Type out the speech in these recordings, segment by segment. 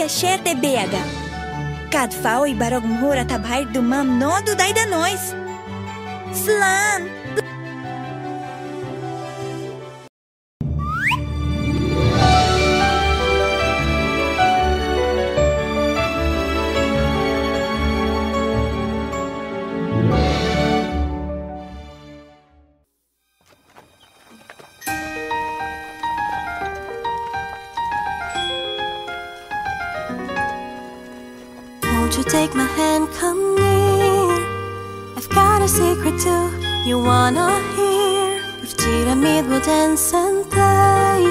Féileacán Beag. Cad fáil Barróg mhóra tabhairt do Mham nó do Daid a nós. Slán! Won't you take my hand, come near? I've got a secret too, you wanna hear. With Giramille we'll dance and play.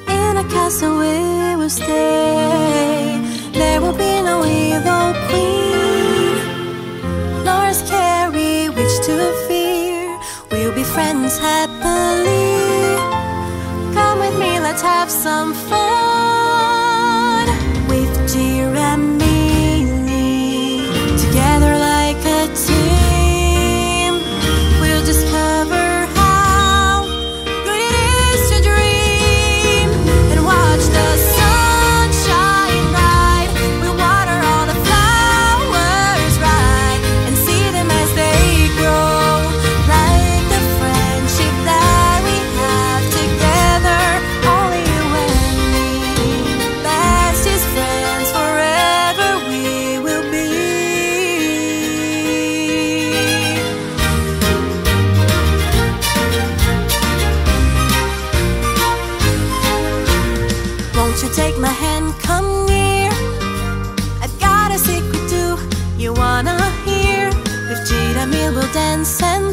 In a castle we will stay. There will be no evil queen, nor a scary witch to fear. We'll be friends happily. Come with me, let's have some fun. With Giramille, together like a team, we'll discover how good it is to dream and watch the sun shine bright. We'll water all the flowers right and see them as they grow, like the friendship that we have together. Only you and me, bestest friends forever we will be. Won't you take my hand, come near? I've got a secret too, you wanna hear. With Giramille we'll dance and